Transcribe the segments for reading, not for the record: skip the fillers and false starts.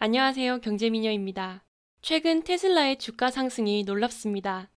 안녕하세요. 경제미녀입니다. 최근 테슬라의 주가 상승이 놀랍습니다.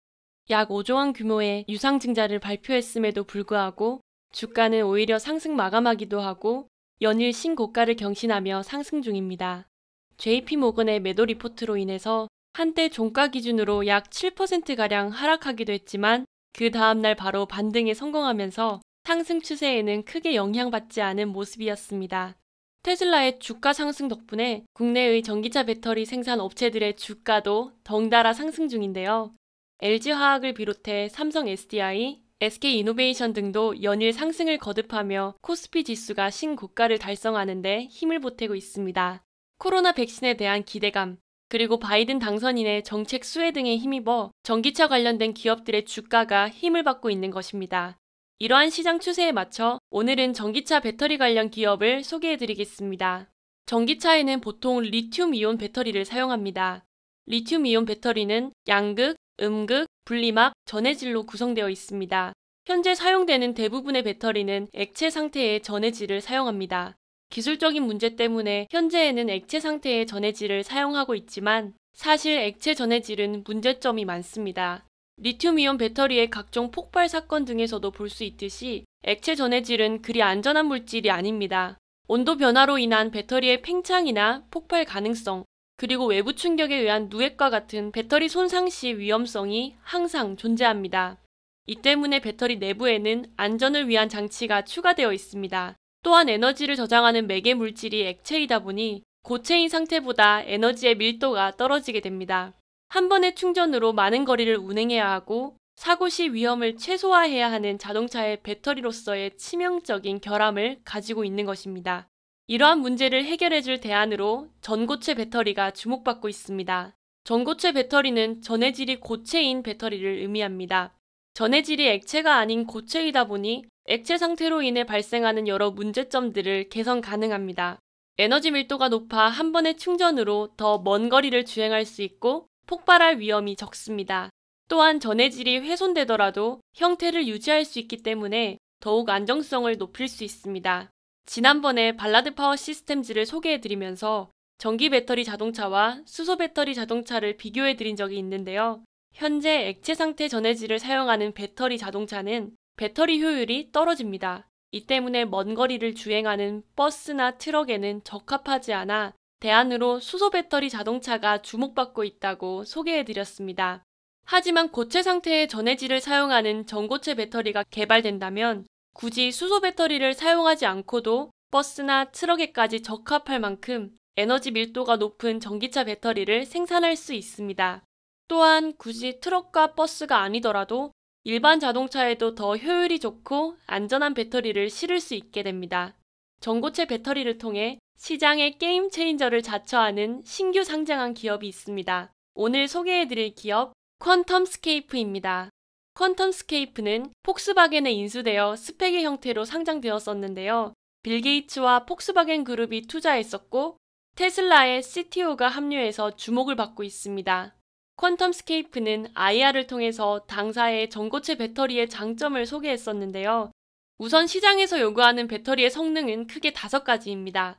약 5조 원 규모의 유상증자를 발표했음에도 불구하고 주가는 오히려 상승 마감하기도 하고 연일 신고가를 경신하며 상승 중입니다. JP모건의 매도 리포트로 인해서 한때 종가 기준으로 약 7%가량 하락하기도 했지만 그 다음날 바로 반등에 성공하면서 상승 추세에는 크게 영향받지 않은 모습이었습니다. 테슬라의 주가 상승 덕분에 국내의 전기차 배터리 생산 업체들의 주가도 덩달아 상승 중인데요. LG화학을 비롯해 삼성 SDI, SK이노베이션 등도 연일 상승을 거듭하며 코스피 지수가 신고가를 달성하는 데 힘을 보태고 있습니다. 코로나 백신에 대한 기대감, 그리고 바이든 당선인의 정책 수혜 등에 힘입어 전기차 관련된 기업들의 주가가 힘을 받고 있는 것입니다. 이러한 시장 추세에 맞춰 오늘은 전기차 배터리 관련 기업을 소개해드리겠습니다. 전기차에는 보통 리튬이온 배터리를 사용합니다. 리튬이온 배터리는 양극, 음극, 분리막, 전해질로 구성되어 있습니다. 현재 사용되는 대부분의 배터리는 액체 상태의 전해질을 사용합니다. 기술적인 문제 때문에 현재에는 액체 상태의 전해질을 사용하고 있지만 사실 액체 전해질은 문제점이 많습니다. 리튬이온 배터리의 각종 폭발 사건 등에서도 볼 수 있듯이 액체 전해질은 그리 안전한 물질이 아닙니다. 온도 변화로 인한 배터리의 팽창이나 폭발 가능성, 그리고 외부 충격에 의한 누액과 같은 배터리 손상 시 위험성이 항상 존재합니다. 이 때문에 배터리 내부에는 안전을 위한 장치가 추가되어 있습니다. 또한 에너지를 저장하는 매개 물질이 액체이다 보니 고체인 상태보다 에너지의 밀도가 떨어지게 됩니다. 한 번의 충전으로 많은 거리를 운행해야 하고 사고 시 위험을 최소화해야 하는 자동차의 배터리로서의 치명적인 결함을 가지고 있는 것입니다. 이러한 문제를 해결해줄 대안으로 전고체 배터리가 주목받고 있습니다. 전고체 배터리는 전해질이 고체인 배터리를 의미합니다. 전해질이 액체가 아닌 고체이다 보니 액체 상태로 인해 발생하는 여러 문제점들을 개선 가능합니다. 에너지 밀도가 높아 한 번의 충전으로 더 먼 거리를 주행할 수 있고 폭발할 위험이 적습니다. 또한 전해질이 훼손되더라도 형태를 유지할 수 있기 때문에 더욱 안정성을 높일 수 있습니다. 지난번에 발라드 파워 시스템즈를 소개해드리면서 전기 배터리 자동차와 수소 배터리 자동차를 비교해드린 적이 있는데요. 현재 액체 상태 전해질을 사용하는 배터리 자동차는 배터리 효율이 떨어집니다. 이 때문에 먼 거리를 주행하는 버스나 트럭에는 적합하지 않아 대안으로 수소 배터리 자동차가 주목받고 있다고 소개해드렸습니다. 하지만 고체 상태의 전해질을 사용하는 전고체 배터리가 개발된다면 굳이 수소 배터리를 사용하지 않고도 버스나 트럭에까지 적합할 만큼 에너지 밀도가 높은 전기차 배터리를 생산할 수 있습니다. 또한 굳이 트럭과 버스가 아니더라도 일반 자동차에도 더 효율이 좋고 안전한 배터리를 실을 수 있게 됩니다. 전고체 배터리를 통해 시장의 게임 체인저를 자처하는 신규 상장한 기업이 있습니다. 오늘 소개해드릴 기업 퀀텀스케이프입니다. 퀀텀스케이프는 폭스바겐에 인수되어 스펙의 형태로 상장되었었는데요. 빌 게이츠와 폭스바겐 그룹이 투자했었고 테슬라의 CTO가 합류해서 주목을 받고 있습니다. 퀀텀스케이프는 IR을 통해서 당사의 전고체 배터리의 장점을 소개했었는데요. 우선 시장에서 요구하는 배터리의 성능은 크게 5가지입니다.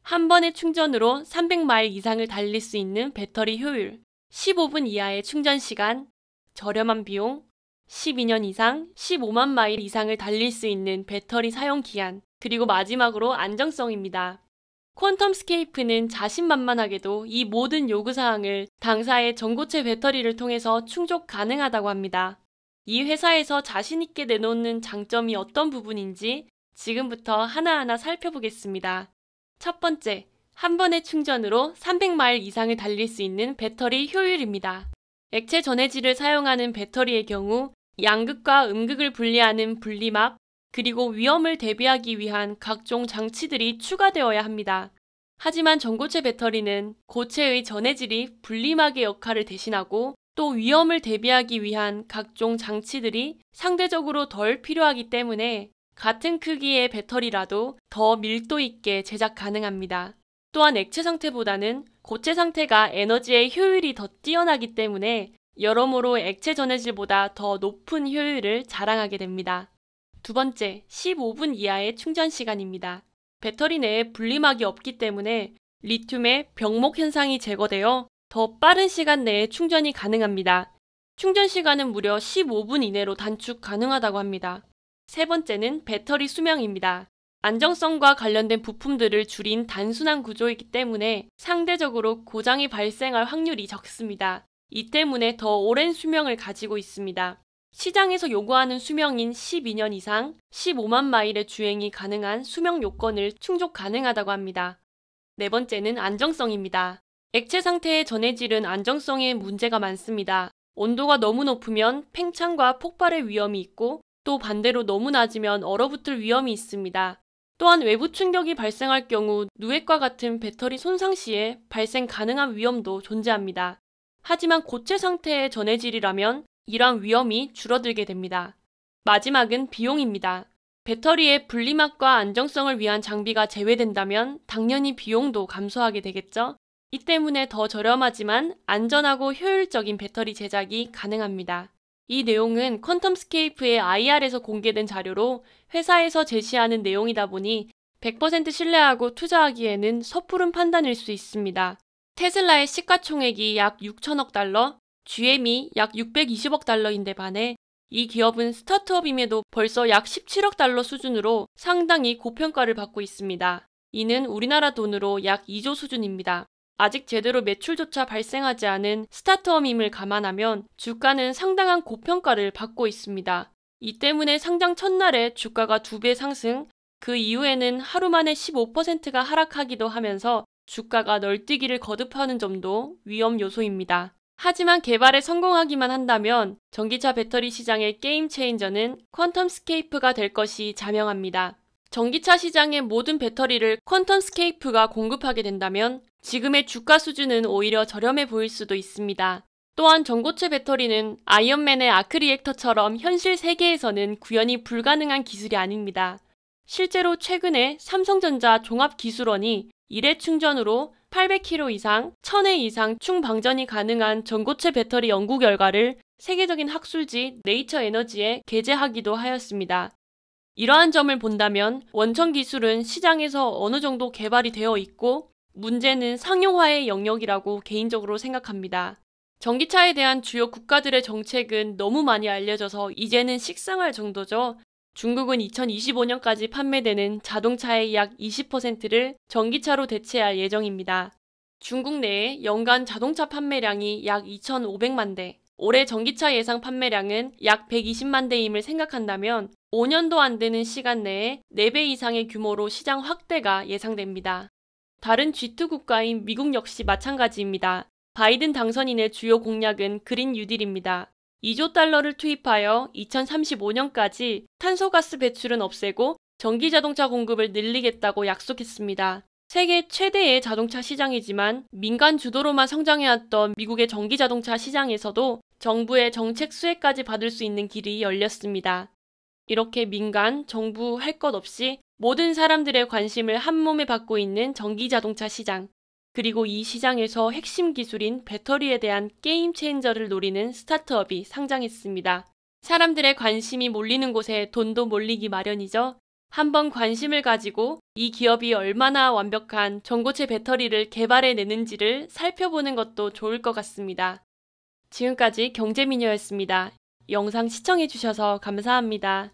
한 번의 충전으로 300마일 이상을 달릴 수 있는 배터리 효율, 15분 이하의 충전 시간, 저렴한 비용, 12년 이상 15만 마일 이상을 달릴 수 있는 배터리 사용 기한, 그리고 마지막으로 안정성입니다. 퀀텀스케이프는 자신만만하게도 이 모든 요구사항을 당사의 전고체 배터리를 통해서 충족 가능하다고 합니다. 이 회사에서 자신있게 내놓는 장점이 어떤 부분인지 지금부터 하나하나 살펴보겠습니다. 첫 번째, 한 번의 충전으로 300마일 이상을 달릴 수 있는 배터리 효율입니다. 액체 전해질을 사용하는 배터리의 경우 양극과 음극을 분리하는 분리막, 그리고 위험을 대비하기 위한 각종 장치들이 추가되어야 합니다. 하지만 전고체 배터리는 고체의 전해질이 분리막의 역할을 대신하고 또 위험을 대비하기 위한 각종 장치들이 상대적으로 덜 필요하기 때문에 같은 크기의 배터리라도 더 밀도 있게 제작 가능합니다. 또한 액체 상태보다는 고체 상태가 에너지의 효율이 더 뛰어나기 때문에 여러모로 액체 전해질보다 더 높은 효율을 자랑하게 됩니다. 두 번째, 15분 이하의 충전 시간입니다. 배터리 내에 분리막이 없기 때문에 리튬의 병목 현상이 제거되어 더 빠른 시간 내에 충전이 가능합니다. 충전 시간은 무려 15분 이내로 단축 가능하다고 합니다. 세 번째는 배터리 수명입니다. 안정성과 관련된 부품들을 줄인 단순한 구조이기 때문에 상대적으로 고장이 발생할 확률이 적습니다. 이 때문에 더 오랜 수명을 가지고 있습니다. 시장에서 요구하는 수명인 12년 이상, 15만 마일의 주행이 가능한 수명 요건을 충족 가능하다고 합니다. 네 번째는 안정성입니다. 액체 상태의 전해질은 안정성에 문제가 많습니다. 온도가 너무 높으면 팽창과 폭발의 위험이 있고 또 반대로 너무 낮으면 얼어붙을 위험이 있습니다. 또한 외부 충격이 발생할 경우 누액과 같은 배터리 손상 시에 발생 가능한 위험도 존재합니다. 하지만 고체 상태의 전해질이라면 이러한 위험이 줄어들게 됩니다. 마지막은 비용입니다. 배터리의 분리막과 안정성을 위한 장비가 제외된다면 당연히 비용도 감소하게 되겠죠? 이 때문에 더 저렴하지만 안전하고 효율적인 배터리 제작이 가능합니다. 이 내용은 퀀텀스케이프의 IR에서 공개된 자료로 회사에서 제시하는 내용이다 보니 100% 신뢰하고 투자하기에는 섣부른 판단일 수 있습니다. 테슬라의 시가총액이 약 6천억 달러, GM이 약 620억 달러인데 반해 이 기업은 스타트업임에도 벌써 약 17억 달러 수준으로 상당히 고평가를 받고 있습니다. 이는 우리나라 돈으로 약 2조 수준입니다. 아직 제대로 매출조차 발생하지 않은 스타트업임을 감안하면 주가는 상당한 고평가를 받고 있습니다. 이 때문에 상장 첫날에 주가가 2배 상승, 그 이후에는 하루 만에 15%가 하락하기도 하면서 주가가 널뛰기를 거듭하는 점도 위험 요소입니다. 하지만 개발에 성공하기만 한다면 전기차 배터리 시장의 게임 체인저는 퀀텀스케이프가 될 것이 자명합니다. 전기차 시장의 모든 배터리를 퀀텀스케이프가 공급하게 된다면 지금의 주가 수준은 오히려 저렴해 보일 수도 있습니다. 또한 전고체 배터리는 아이언맨의 아크리액터처럼 현실 세계에서는 구현이 불가능한 기술이 아닙니다. 실제로 최근에 삼성전자 종합기술원이 1회 충전으로 800km 이상, 1000회 이상 충방전이 가능한 전고체 배터리 연구 결과를 세계적인 학술지 네이처 에너지에 게재하기도 하였습니다. 이러한 점을 본다면 원천 기술은 시장에서 어느 정도 개발이 되어 있고 문제는 상용화의 영역이라고 개인적으로 생각합니다. 전기차에 대한 주요 국가들의 정책은 너무 많이 알려져서 이제는 식상할 정도죠. 중국은 2025년까지 판매되는 자동차의 약 20%를 전기차로 대체할 예정입니다. 중국 내에 연간 자동차 판매량이 약 2,500만 대, 올해 전기차 예상 판매량은 약 120만 대임을 생각한다면 5년도 안 되는 시간 내에 4배 이상의 규모로 시장 확대가 예상됩니다. 다른 G2 국가인 미국 역시 마찬가지입니다. 바이든 당선인의 주요 공약은 그린 뉴딜입니다. 2조 달러를 투입하여 2035년까지 탄소가스 배출은 없애고 전기자동차 공급을 늘리겠다고 약속했습니다. 세계 최대의 자동차 시장이지만 민간 주도로만 성장해왔던 미국의 전기자동차 시장에서도 정부의 정책 수혜까지 받을 수 있는 길이 열렸습니다. 이렇게 민간, 정부 할 것 없이 모든 사람들의 관심을 한몸에 받고 있는 전기자동차 시장, 그리고 이 시장에서 핵심 기술인 배터리에 대한 게임 체인저를 노리는 스타트업이 상장했습니다. 사람들의 관심이 몰리는 곳에 돈도 몰리기 마련이죠. 한번 관심을 가지고 이 기업이 얼마나 완벽한 전고체 배터리를 개발해내는지를 살펴보는 것도 좋을 것 같습니다. 지금까지 경제미녀였습니다. 영상 시청해주셔서 감사합니다.